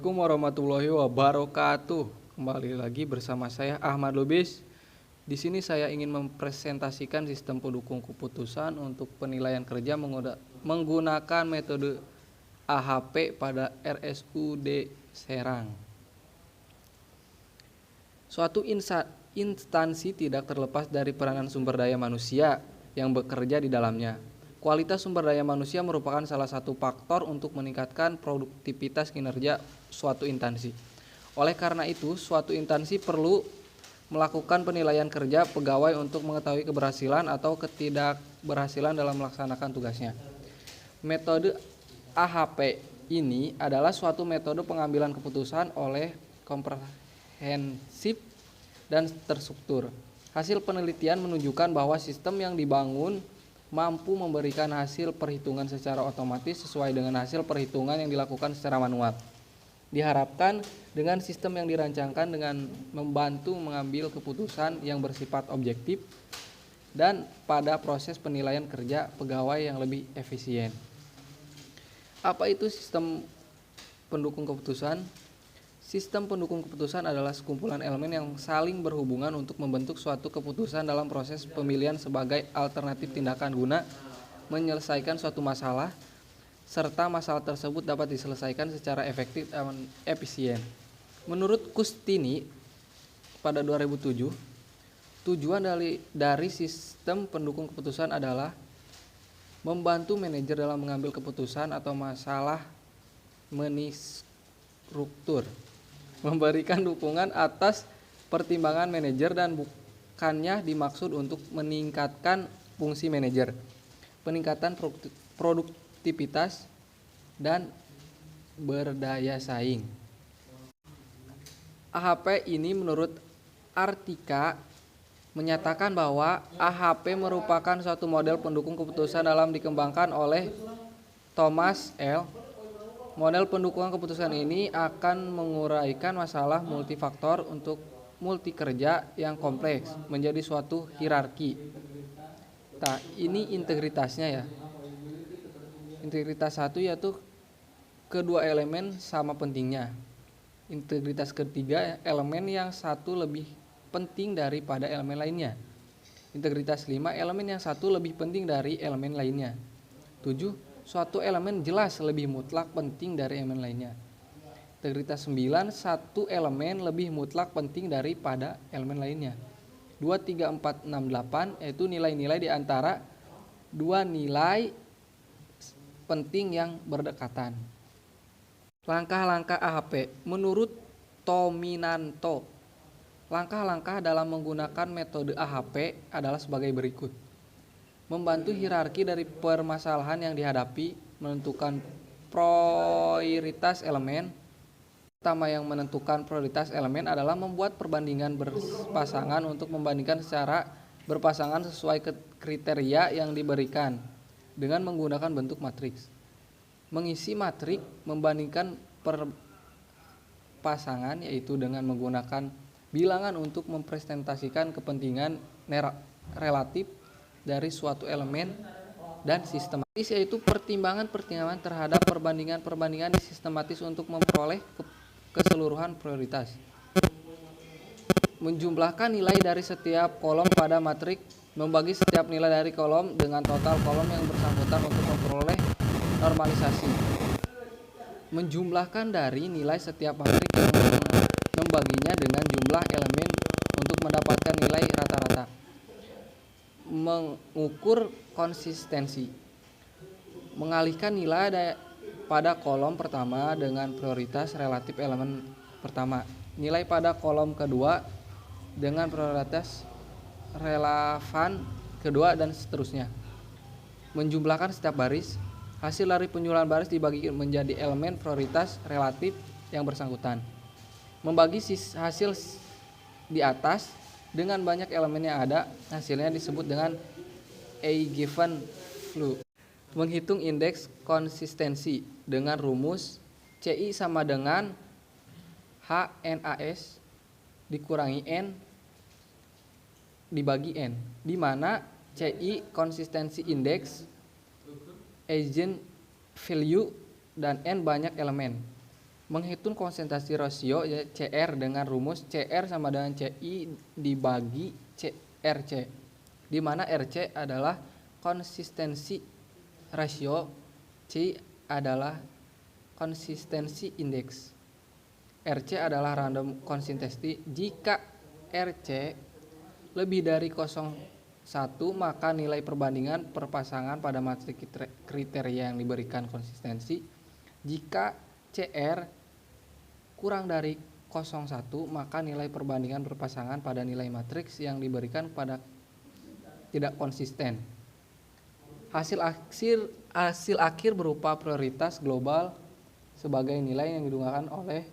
Assalamualaikum warahmatullahi wabarakatuh. Kembali lagi bersama saya Ahmad Lubis. Di sini saya ingin mempresentasikan sistem pendukung keputusan untuk penilaian kerja menggunakan metode AHP pada RSUD Serang. Suatu instansi tidak terlepas dari peranan sumber daya manusia yang bekerja di dalamnya. Kualitas sumber daya manusia merupakan salah satu faktor untuk meningkatkan produktivitas kinerja suatu instansi. Oleh karena itu, suatu instansi perlu melakukan penilaian kerja pegawai untuk mengetahui keberhasilan atau ketidakberhasilan dalam melaksanakan tugasnya. Metode AHP ini adalah suatu metode pengambilan keputusan oleh komprehensif dan terstruktur. Hasil penelitian menunjukkan bahwa sistem yang dibangun mampu memberikan hasil perhitungan secara otomatis sesuai dengan hasil perhitungan yang dilakukan secara manual. Diharapkan dengan sistem yang dirancangkan dengan membantu mengambil keputusan yang bersifat objektif dan pada proses penilaian kerja pegawai yang lebih efisien. Apa itu sistem pendukung keputusan? Sistem pendukung keputusan adalah sekumpulan elemen yang saling berhubungan untuk membentuk suatu keputusan dalam proses pemilihan sebagai alternatif tindakan guna menyelesaikan suatu masalah, serta masalah tersebut dapat diselesaikan secara efektif dan efisien. Menurut Kustini pada 2007, tujuan dari sistem pendukung keputusan adalah membantu manajer dalam mengambil keputusan atau masalah menstruktur, memberikan dukungan atas pertimbangan manajer dan bukannya dimaksud untuk meningkatkan fungsi manajer, peningkatan produktivitas, dan berdaya saing. AHP ini menurut Artika menyatakan bahwa AHP merupakan suatu model pendukung keputusan dalam dikembangkan oleh Thomas L. Model pendukungan keputusan ini akan menguraikan masalah multifaktor untuk multi kerja yang kompleks menjadi suatu hierarki. Nah, ini integritasnya ya. Integritas satu yaitu kedua elemen sama pentingnya. Integritas ketiga, elemen yang satu lebih penting daripada elemen lainnya. Integritas 5, elemen yang satu lebih penting dari elemen lainnya. 7, suatu elemen jelas lebih mutlak penting dari elemen lainnya. Integritas 9, satu elemen lebih mutlak penting daripada elemen lainnya. 2, 3, 4, 6, 8 yaitu nilai-nilai di antara dua nilai penting yang berdekatan. Langkah-langkah AHP menurut Tominanto. Langkah-langkah dalam menggunakan metode AHP adalah sebagai berikut. Membantu hierarki dari permasalahan yang dihadapi, menentukan prioritas elemen. Pertama yang menentukan prioritas elemen adalah membuat perbandingan berpasangan untuk membandingkan secara berpasangan sesuai kriteria yang diberikan dengan menggunakan bentuk matriks. Mengisi matriks membandingkan perpasangan yaitu dengan menggunakan bilangan untuk mempresentasikan kepentingan relatif dari suatu elemen dan sistematis yaitu pertimbangan-pertimbangan terhadap perbandingan-perbandingan sistematis untuk memperoleh keseluruhan prioritas. Menjumlahkan nilai dari setiap kolom pada matriks, membagi setiap nilai dari kolom dengan total kolom yang bersangkutan untuk memperoleh normalisasi. Menjumlahkan dari nilai setiap matriks dan membaginya dengan jumlah elemen untuk mendapatkan nilai rata-rata. Mengukur konsistensi, mengalihkan nilai pada kolom pertama dengan prioritas relatif elemen pertama, nilai pada kolom kedua dengan prioritas relevan kedua, dan seterusnya. Menjumlahkan setiap baris, hasil dari penjumlahan baris dibagi menjadi elemen prioritas relatif yang bersangkutan. Membagi hasil di atas dengan banyak elemen yang ada, hasilnya disebut dengan a given value. Menghitung indeks konsistensi dengan rumus CI sama dengan HNAS dikurangi N dibagi N, di mana CI konsistensi indeks, agent value, dan N banyak elemen. Menghitung konsentrasi rasio ya CR dengan rumus CR sama dengan CI dibagi CRC, di mana RC adalah konsistensi rasio, CI adalah konsistensi indeks, RC adalah random consistency. Jika RC lebih dari 0,1 maka nilai perbandingan perpasangan pada matriks kriteria yang diberikan konsistensi. Jika CR kurang dari 0,1 maka nilai perbandingan berpasangan pada nilai matriks yang diberikan pada tidak konsisten. Hasil akhir berupa prioritas global sebagai nilai yang digunakan oleh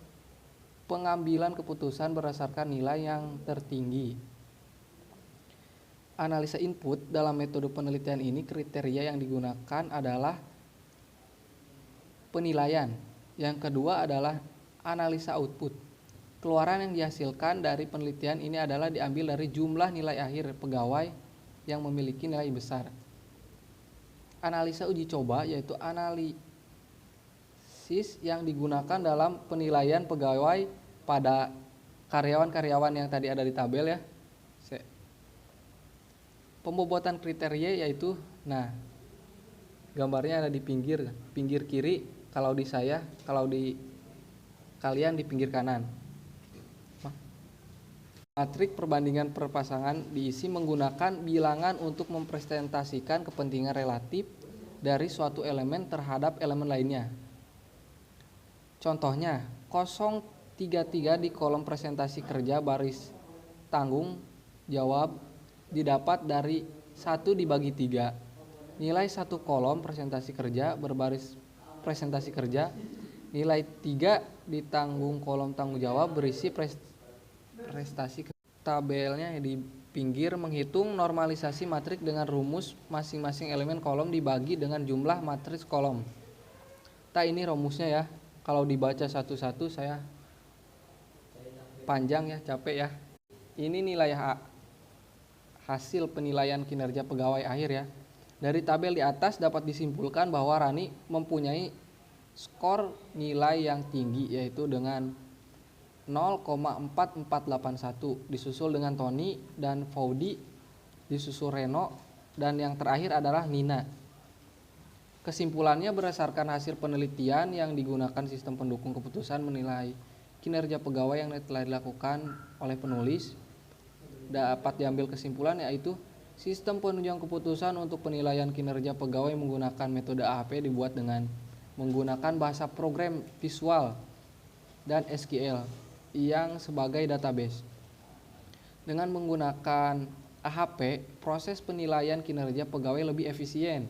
pengambilan keputusan berdasarkan nilai yang tertinggi. Analisa input dalam metode penelitian ini kriteria yang digunakan adalah penilaian. Yang kedua adalah analisa output. Keluaran yang dihasilkan dari penelitian ini adalah diambil dari jumlah nilai akhir pegawai yang memiliki nilai besar. Analisa uji coba yaitu analisis yang digunakan dalam penilaian pegawai pada karyawan-karyawan yang tadi ada di tabel ya. Pembobotan kriteria yaitu, nah gambarnya ada di pinggir kiri, kalau di saya, kalau di kalian di pinggir kanan. Matrik perbandingan perpasangan diisi menggunakan bilangan untuk mempresentasikan kepentingan relatif dari suatu elemen terhadap elemen lainnya. Contohnya, 0,33 di kolom presentasi kerja baris tanggung jawab didapat dari 1 dibagi 3. Nilai 1 kolom presentasi kerja berbaris presentasi kerja, nilai 3 di tanggung kolom tanggung jawab berisi prestasi. Tabelnya di pinggir menghitung normalisasi matrik dengan rumus masing-masing elemen kolom dibagi dengan jumlah matriks kolom. Ini rumusnya ya. Kalau dibaca satu-satu saya panjang ya, capek ya. Ini nilai hasil penilaian kinerja pegawai akhir ya. Dari tabel di atas dapat disimpulkan bahwa Rani mempunyai skor nilai yang tinggi yaitu dengan 0,4481, disusul dengan Tony dan Faudi, disusul Reno, dan yang terakhir adalah Nina. Kesimpulannya berdasarkan hasil penelitian yang digunakan sistem pendukung keputusan menilai kinerja pegawai yang telah dilakukan oleh penulis, dapat diambil kesimpulan yaitu sistem penunjang keputusan untuk penilaian kinerja pegawai menggunakan metode AHP dibuat dengan menggunakan bahasa program visual dan SQL yang sebagai database. Dengan menggunakan AHP, proses penilaian kinerja pegawai lebih efisien.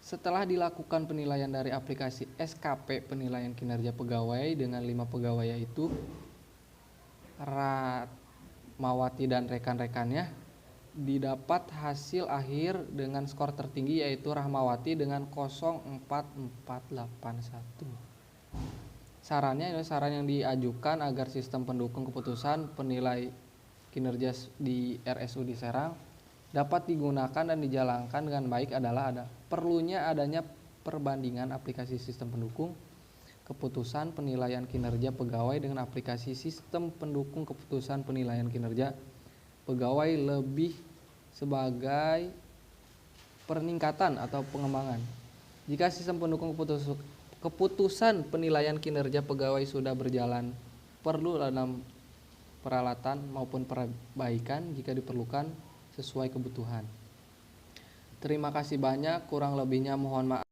Setelah dilakukan penilaian dari aplikasi SKP penilaian kinerja pegawai dengan 5 pegawai yaitu Ratmawati dan rekan-rekannya, didapat hasil akhir dengan skor tertinggi yaitu Rahmawati dengan 0,4481. Saran yang diajukan agar sistem pendukung keputusan penilai kinerja di RSUD Serang dapat digunakan dan dijalankan dengan baik adalah perlunya adanya perbandingan aplikasi sistem pendukung keputusan penilaian kinerja pegawai dengan aplikasi sistem pendukung keputusan penilaian kinerja pegawai lebih sebagai peningkatan atau pengembangan. Jika sistem pendukung keputusan penilaian kinerja pegawai sudah berjalan, perlu dalam peralatan maupun perbaikan jika diperlukan sesuai kebutuhan. Terima kasih banyak, kurang lebihnya mohon maaf.